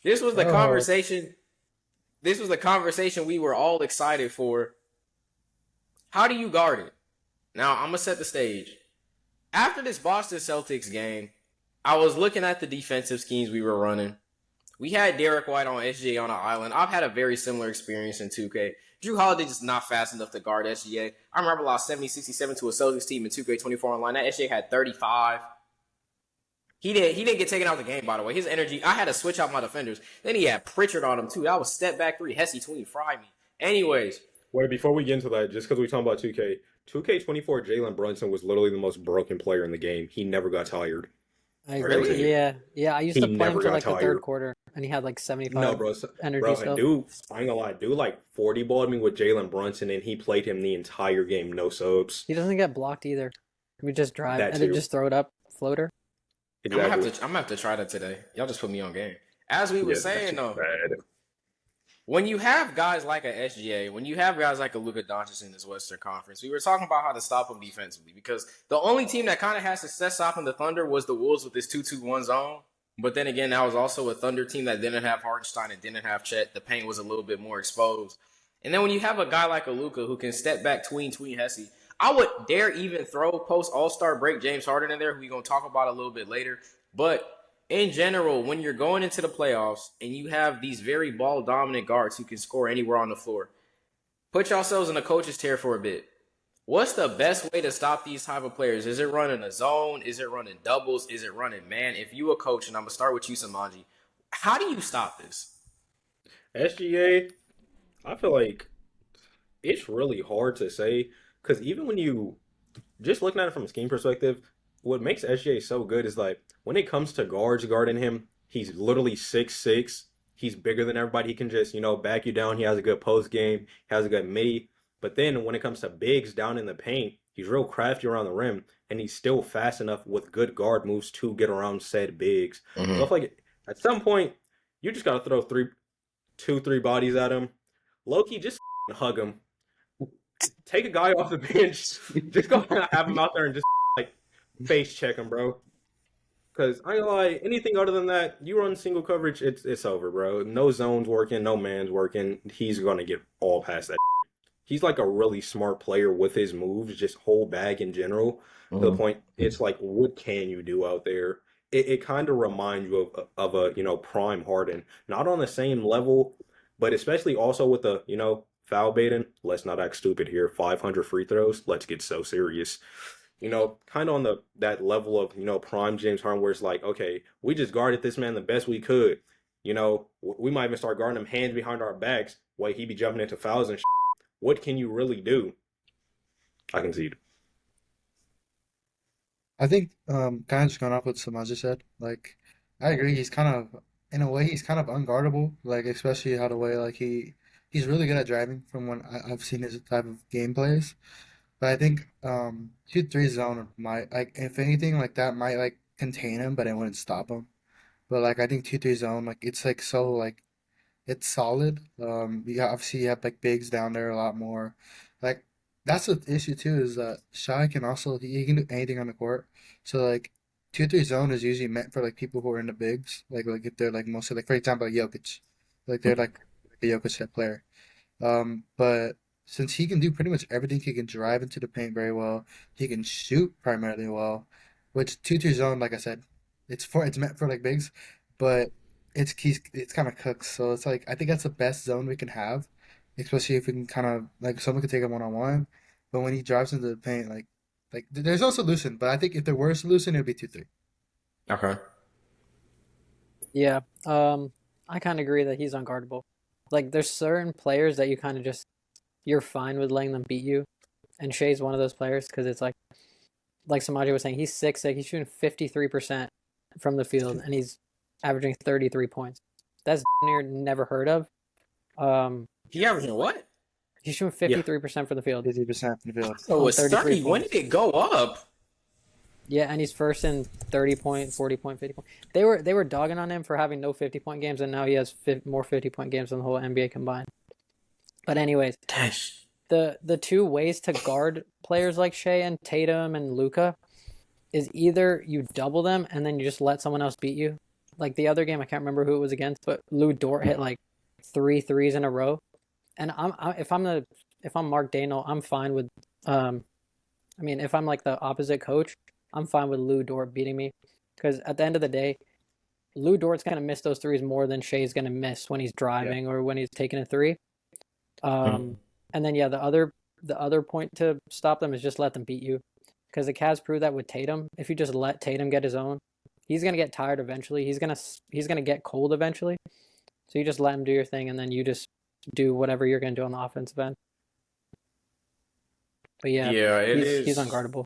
This was the Oh, conversation. This was the conversation we were all excited for. How do you guard it? Now I'm gonna set the stage. After this Boston Celtics game, I was looking at the defensive schemes we were running. We had Derek White on SGA on an island. I've had a very similar experience in 2K. Drew Holiday just not fast enough to guard SGA. I remember I lost 70-67 to a Celtics team in 2K24 online. That SGA had 35. He didn't get taken out of the game, by the way. His energy, I had to switch out my defenders. Then he had Pritchard on him, too. That was step back three. Hesse Tween fried me. Anyways, wait, before we get into that, just because we talking about 2K, 2K24 Jalen Brunson was literally the most broken player in the game. He never got tired. I agree. really? Guarantee you. Yeah. I used He to play him never for got like the third tired. quarter, and he had like No, 75 bro. energy Bro, and still. dude, I ain't gonna lie, dude, like 40 balled me with Jalen Brunson, and he played him the entire game, no subs. He doesn't get blocked either. We just drive That and then too. just throw it up, floater. Exactly. I'm gonna have to try that today. Y'all just put me on game. As we were Yeah, that saying shit's though, bad. when you have guys like a SGA, when you have guys like a Luka Doncic in this Western Conference, we were talking about how to stop them defensively because the only team that kind of had success stopping the Thunder was the Wolves with this 2-2-1 zone. But then again, that was also a Thunder team that didn't have Hartenstein and didn't have Chet. The paint was a little bit more exposed. And then when you have a guy like a Luka who can step back tween Hesse, I would dare even throw post All-Star break James Harden in there, who we're going to talk about a little bit later. But in general, when you're going into the playoffs and you have these very ball dominant guards who can score anywhere on the floor, put yourselves in a coach's chair for a bit. What's the best way to stop these type of players? Is it running a zone? Is it running doubles? Is it running man? If you a coach, and I'm gonna start with you, Samaji, how do you stop this? SGA, I feel like it's really hard to say because even when you just looking at it from a scheme perspective, what makes SGA so good is like when it comes to guards guarding him, he's literally 6'6". He's bigger than everybody. He can just, back you down. He has a good post game. He has a good midi. But then when it comes to bigs down in the paint, he's real crafty around the rim, and he's still fast enough with good guard moves to get around said bigs. So I Mm-hmm. feel like at some point you just gotta throw three bodies at him. Loki, just hug him. Take a guy off the bench. Just go have him out there and just like face check him, bro. Because I ain't gonna lie, anything other than that, you run single coverage, it's over, bro. No zones working, no man's working. He's gonna get all past that. He's like a really smart player with his moves, just whole bag in general. To the Mm-hmm. point, it's like, what can you do out there? It kind of reminds you of a prime Harden, not on the same level, but especially also with the foul baiting. Let's not act stupid here. 500 free throws. Let's get so serious. Kind of on that level of prime James Harden, where it's like, okay, we just guarded this man the best we could. We might even start guarding him hands behind our backs while he be jumping into fouls and. What can you really do? I concede. I think kind of just going off what Samaja said. Like, I agree. He's kind of, in a way, he's kind of unguardable. Like, especially how the way like he's really good at driving from when I've seen his type of game plays. But I think 2-3 zone might like if anything like that might like contain him, but it wouldn't stop him. But like I think 2-3 zone like it's like so like it's solid. Obviously you have like bigs down there a lot more. Like that's the issue too is that Shy can also he can do anything on the court. So like 2-3 zone is usually meant for like people who are in the bigs. Like if they're like mostly like for example like Jokic, like they're like a Jokic type player. But since he can do pretty much everything, he can drive into the paint very well. He can shoot primarily well, which 2-2 zone, like I said, it's meant for like bigs, but it's kind of cooked. So it's like I think that's the best zone we can have, especially if we can kind of like someone could take him 1-on-1. But when he drives into the paint, there's no solution. But I think if there were a solution, it'd be 2-3. Okay. Yeah. I kind of agree that he's unguardable. Like, there's certain players that you kind of just you're fine with letting them beat you, and Shea's one of those players because it's like Samaji was saying, he's 6'6", he's shooting 53% from the field, and he's averaging 33 points. That's near never heard of. He averaging what? He's shooting Yeah. 53% from the field 50% from the field. Oh, on it's 33 30. When did points. it go up? Yeah, and he's first in 30-point, 40-point, 50-point. They were dogging on him for having no 50-point games, and now he has more 50-point games than the whole NBA combined. But anyways, Dash. the two ways to guard players like Shea and Tatum and Luka is either you double them and then you just let someone else beat you, like the other game, I can't remember who it was against, but Lou Dort hit like 3 threes in a row. And if I'm Mark Daniel, I'm fine with I mean, if I'm like the opposite coach, I'm fine with Lou Dort beating me, because at the end of the day, Lou Dort's gonna miss those threes more than Shea's gonna miss when he's driving or when he's taking a three. And then the other point to stop them is just let them beat you, because the Cavs proved that with Tatum. If you just let Tatum get his own, he's gonna get tired eventually. He's gonna get cold eventually. So you just let him do your thing, and then you just do whatever you're gonna do on the offensive end. But he's unguardable.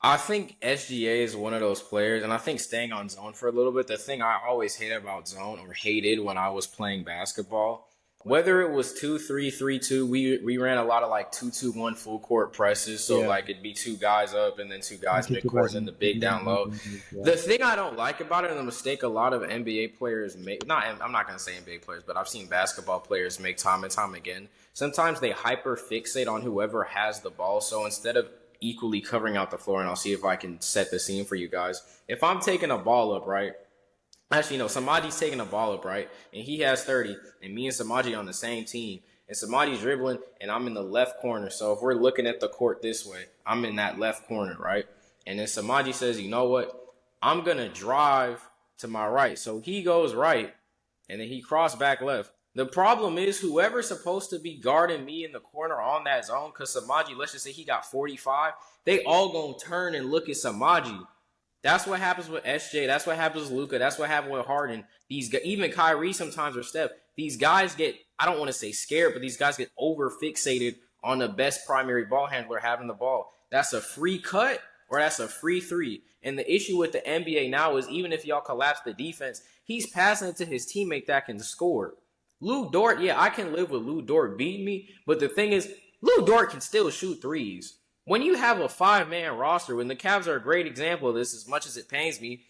I think SGA is one of those players, and I think staying on zone for a little bit, the thing I always hated about zone, or hated when I was playing basketball, whether it was 2-3, 3-2, we ran a lot of like 2-2-1 full court presses. So like it'd be 2 guys up and then 2 guys mid-court and then the big down low. The thing I don't like about it, and the mistake a lot of NBA players make, I'm not going to say NBA players, but I've seen basketball players make time and time again. Sometimes they hyper fixate on whoever has the ball. So instead of equally covering out the floor, and I'll see if I can set the scene for you guys. If I'm taking a ball up, right? Actually, no, Samaji's taking a ball up, right? And he has 30, and me and Samaji on the same team. And Samaji's dribbling, and I'm in the left corner. So if we're looking at the court this way, I'm in that left corner, right? And then Samaji says, you know what? I'm going to drive to my right. So he goes right, and then he crossed back left. The problem is whoever's supposed to be guarding me in the corner on that zone, because Samaji, let's just say he got 45, they all going to turn and look at Samaji. That's what happens with SJ. That's what happens with Luka. That's what happened with Harden. Even Kyrie sometimes, or Steph. These guys get, I don't want to say scared, but these guys get over fixated on the best primary ball handler having the ball. That's a free cut or that's a free three. And the issue with the NBA now is even if y'all collapse the defense, he's passing it to his teammate that can score. Lou Dort, yeah, I can live with Lou Dort beating me, but the thing is, Lou Dort can still shoot threes. When you have a 5-man roster, when the Cavs are a great example of this, as much as it pains me,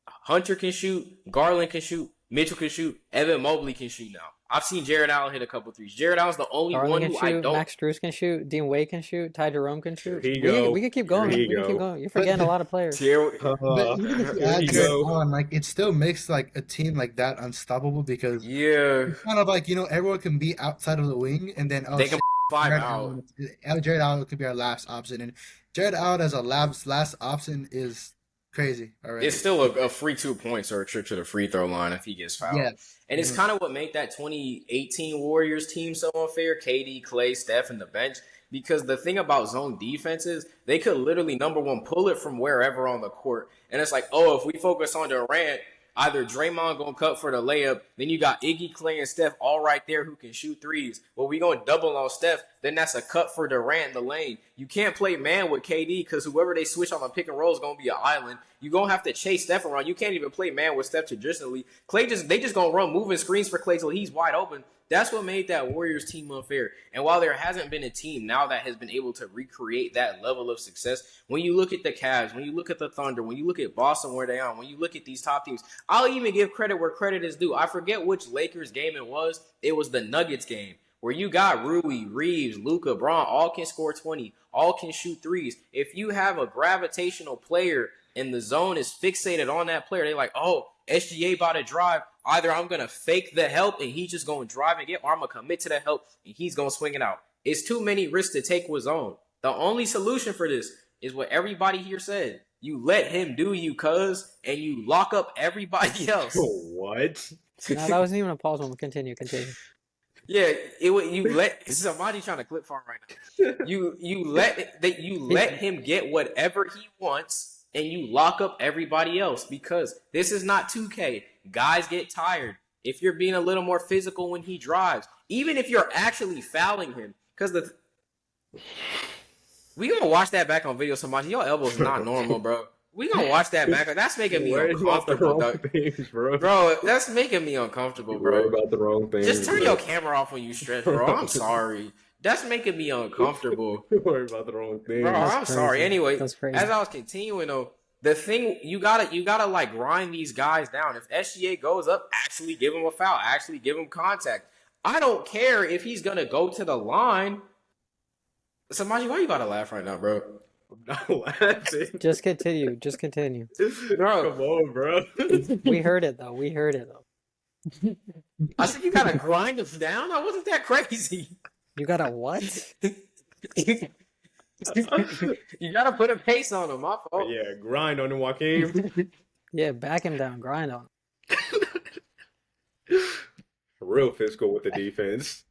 Hunter can shoot, Garland can shoot, Mitchell can shoot, Evan Mobley can shoot now. I've seen Jared Allen hit a couple threes. Jared Allen's the only Garland one can who shoot, I don't. Max Strus can shoot, Dean Wade can shoot, Ty Jerome can shoot. Here you go. We can keep going. Here you We can keep go. going. You're forgetting a lot of players. But even if you Here add you Jared go. Allen, like it still makes like a team like that unstoppable, because Yeah, it's kind of like, everyone can be outside of the wing, and then they can five Jared out. Jared Allen could be our last option, and Jared Allen as a last option is crazy already. It's still a free 2 points or a trip to the free throw line if he gets fouled. Yeah. And it's kind of what made that 2018 Warriors team so unfair. KD, Clay, Steph, and the bench. Because the thing about zone defense is they could literally, number one, pull it from wherever on the court. And it's like, oh, if we focus on Durant, either Draymond going to cut for the layup, then you got Iggy, Clay, and Steph all right there who can shoot threes. Well, we going to double on Steph, then that's a cut for Durant in the lane. You can't play man with KD because whoever they switch on the pick and roll is going to be an island. You're going to have to chase Steph around. You can't even play man with Steph traditionally. They just going to run moving screens for Clay till he's wide open. That's what made that Warriors team unfair. And while there hasn't been a team now that has been able to recreate that level of success, when you look at the Cavs, when you look at the Thunder, when you look at Boston where they are, when you look at these top teams, I'll even give credit where credit is due. I forget which Lakers game it was. It was the Nuggets game where you got Rui, Reeves, Luka, Braun, all can score 20, all can shoot threes. If you have a gravitational player and the zone is fixated on that player, they're like, oh, SGA about to drive. Either I'm going to fake the help and he's just going to drive and get, or I'm going to commit to the help and he's going to swing it out. It's too many risks to take with zone. The only solution for this is what everybody here said. You let him do you, cuz, and you lock up everybody else. What? No, that wasn't even a pause moment. Continue. Yeah, you let somebody trying to clip farm right now. You let him get whatever he wants. And you lock up everybody else, because this is not 2K. Guys get tired. If you're being a little more physical when he drives, even if you're actually fouling him, because we gonna watch that back on video. Somebody, your elbow's not normal, bro. We gonna watch that back. That's making me uncomfortable, bro. That's making me uncomfortable, bro. Worry about the wrong thing. Just turn your camera off when you stretch, bro. I'm sorry. That's making me uncomfortable. Worry about the wrong thing. Bro, I'm sorry. Anyway, That's crazy. as I was continuing though, the thing you gotta like grind these guys down. If SGA goes up, actually give him a foul, actually give him contact. I don't care if he's gonna go to the line. Samaji, why you about to laugh right now, bro? I'm not laughing. Just continue. Just continue. Bro. Come on, bro. We heard it though. I said you gotta grind him down. I wasn't that crazy. You got a what? You gotta put a pace on him. My fault. Yeah, grind on him, Joaquin. Yeah, back him down, grind on him. Real physical with the defense.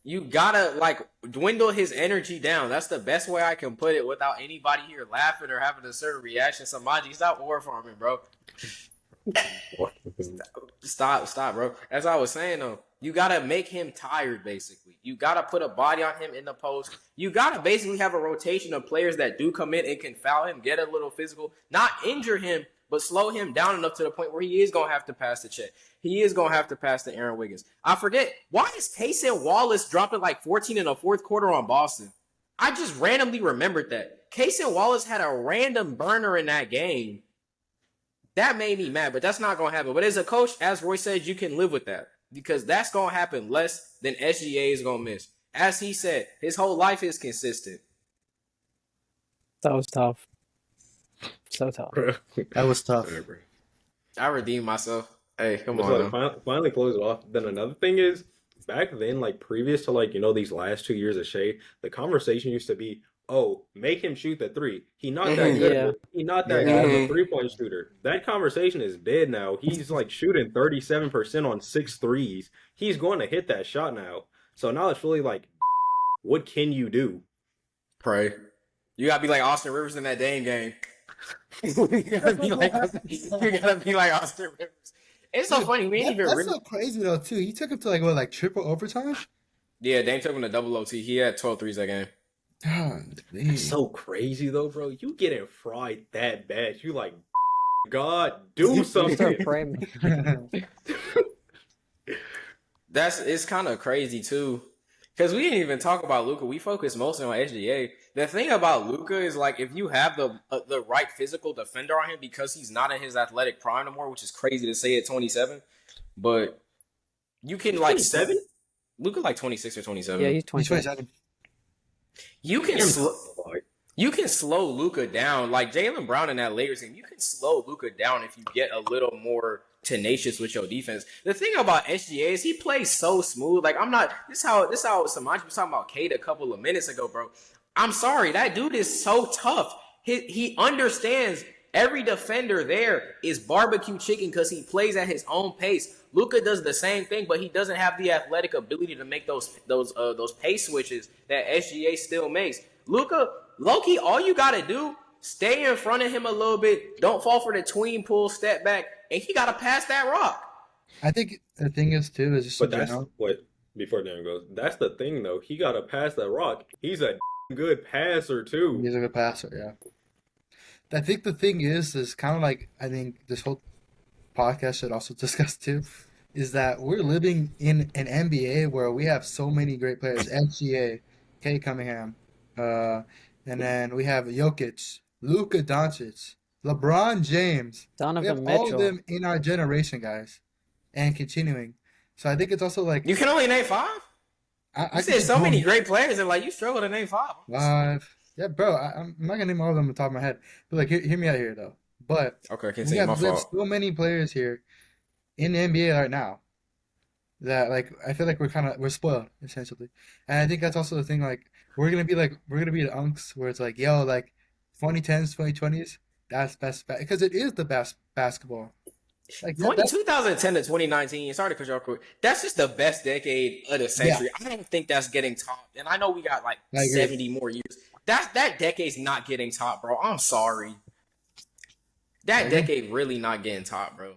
You gotta like dwindle his energy down. That's the best way I can put it without anybody here laughing or having a certain reaction. Samajai, stop war farming, bro. Stop, bro. As I was saying though, you gotta make him tired. Basically, you gotta put a body on him in the post. You gotta basically have a rotation of players that do come in and can foul him, get a little physical, not injure him, but slow him down enough to the point where he is gonna have to pass the check. He is gonna have to pass to Aaron Wiggins. I forget, why is Cason Wallace dropping like 14 in the fourth quarter on Boston? I just randomly remembered that. Cason Wallace had a random burner in that game. That made me mad, but that's not gonna happen. But as a coach, as Roy said, you can live with that because that's gonna happen less than SGA is gonna miss. As he said, his whole life is consistent. That was tough. So tough. That was tough. I redeemed myself. Hey, come So, on. like, finally close it off. Then another thing is, back then, like previous to like, these last 2 years of Shea, the conversation used to be, oh, make him shoot the three. He not that good. Yeah. He not that good of a 3-point shooter. That conversation is dead now. He's like shooting 37% on 6 threes. He's going to hit that shot now. So now it's really like, what can you do? Pray. You gotta be like Austin Rivers in that Dame game. you gotta be like Austin Rivers. It's so funny. We ain't even That's really. so crazy though too. He took him to like triple overtime. Yeah, Dame took him to double OT. He had 12 threes that game. God, It's so crazy though, bro. You getting fried that bad. You like, God, do something. Start praying. It's kind of crazy too, because we didn't even talk about Luka. We focused mostly on SGA. The thing about Luka is like if you have the right physical defender on him, because he's not in his athletic prime no more, which is crazy to say at 27, but you can like 27? Luka like 26 or 27. Yeah, he's He's 27. 27. You can slow Luka down. Like Jaylen Brown in that Lakers game, you can slow Luka down if you get a little more tenacious with your defense. The thing about SGA is he plays so smooth. Like I'm not. This how Samajai was talking about Cade a couple of minutes ago, bro. I'm sorry, that dude is so tough. He understands every defender there is barbecue chicken because he plays at his own pace. Luka does the same thing, but he doesn't have the athletic ability to make those pace switches that SGA still makes. Luka, low-key, all you gotta do, stay in front of him a little bit, don't fall for the tween pull, step back, and he gotta pass that rock. I think the thing is too is just But in that's general. what, before Darren goes, that's the thing though. He got to pass that rock. He's a good passer too. He's a good passer, yeah. I think the thing is kind of like I think this whole podcast should also discuss too, is that we're living in an NBA where we have so many great players. SGA, Kay Cunningham, and then we have Jokic, Luka Doncic, LeBron James. We Donovan have all of Mitchell. them in our generation, guys, and continuing. So I think it's also like You can only name 5? I You said so many great players, and like you struggle to name 5. 5. Yeah, bro. I'm not gonna name all of them on the top of my head, but like, hear me out here though. But Okay, we continue. My have fault. so many players here in the NBA right now that like I feel like we're spoiled essentially, and I think that's also the thing. Like we're gonna be the unks where it's like, yo, like 2010s, 2020s, that's best because it is the best basketball. Like that's 2010 to 2019, sorry to cut you off quick. That's just the best decade of the century. I don't think that's getting topped. And I know we got like I agree. 70 more years. That decade's not getting topped, bro. I'm sorry. That decade really not getting topped, bro.